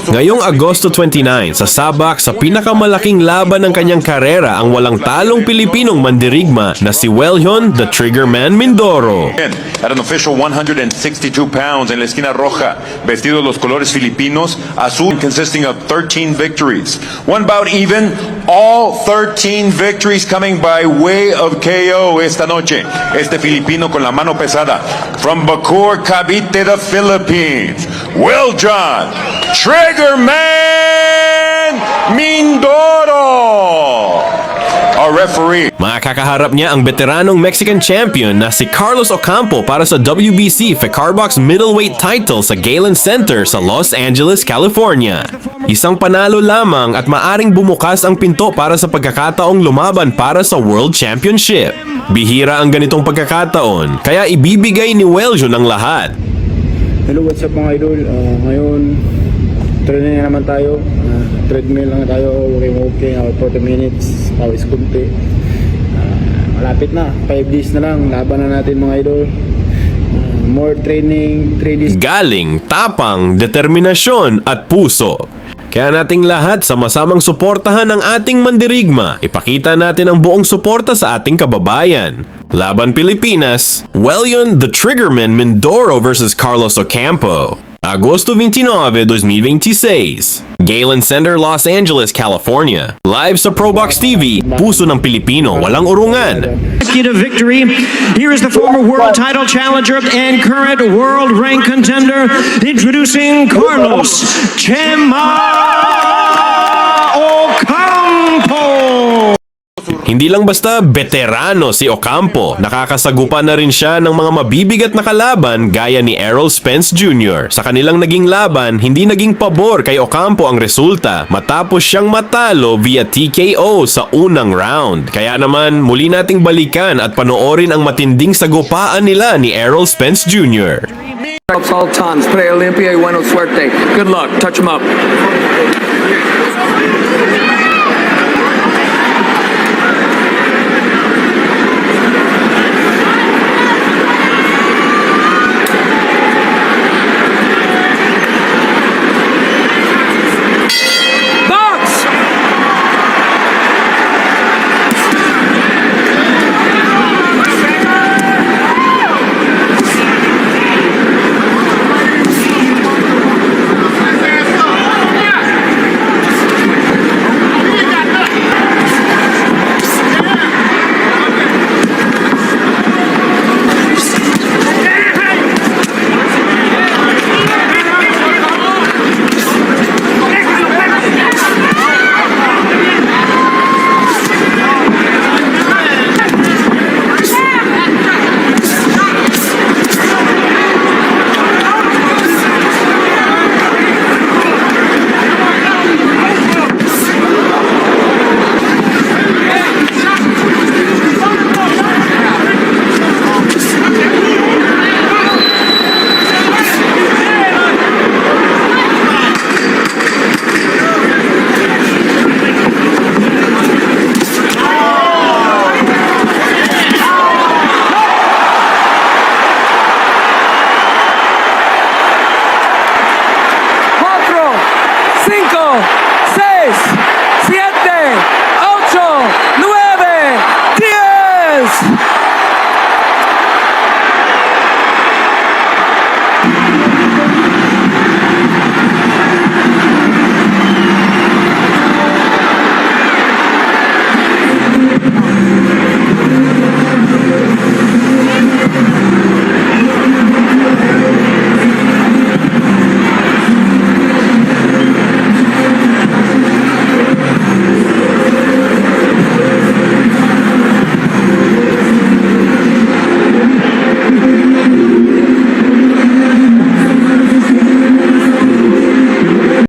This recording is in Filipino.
Ngayong Agosto 29, sasabak sa pinakamalaking laban ng kanyang karera ang walang talong Pilipinong mandirigma na si Welyon the Triggerman Mindoro. At an official 162 pounds en la esquina roja, vestido de los colores filipinos, azul, consisting of 13 victories. One bout even, all 13 victories coming by way of KO esta noche. Este Filipino con la mano pesada, from Bacoor, Cavite, the Philippines, Welyon Triggerman Mindoro. Our referee. Makakaharap niya ang veteranong Mexican champion na si Carlos Ocampo para sa WBC Fecarbox Middleweight title sa Galen Center sa Los Angeles, California. Isang panalo lamang at maaring bumukas ang pinto para sa pagkakataong lumaban para sa World Championship. Bihira ang ganitong pagkakataon, kaya ibibigay ni Welyon ang lahat. Hello, what's up mga idol? Ngayon, training na naman tayo. Treadmill lang tayo, walking, 40 minutes, pawis kunti. Malapit na, 5 days na lang, laban na natin mga idol. More training, 3 days. Galing, tapang, determinasyon at puso. Kaya nating lahat sama-samang suportahan ang ating mandirigma. Ipakita natin ang buong suporta sa ating kababayan. Laban Pilipinas, Welyon the Triggerman Mindoro versus Carlos Ocampo. Agosto 29, 2026. Galen Center, Los Angeles, California. Live sa Probox TV, puso ng Pilipino, walang urungan. Consecutive victory. Here is the former world title challenger and current world rank contender, introducing Carlos Chema Ocampo. Hindi lang basta veterano si Ocampo, nakakasagupa na rin siya ng mga mabibigat na kalaban gaya ni Errol Spence Jr. Sa kanilang naging laban, hindi naging pabor kay Ocampo ang resulta matapos siyang matalo via TKO sa unang round. Kaya naman, muli nating balikan at panoorin ang matinding sagupaan nila ni Errol Spence Jr. All times, play Olympia y buena suerte. Good luck. Touch him up.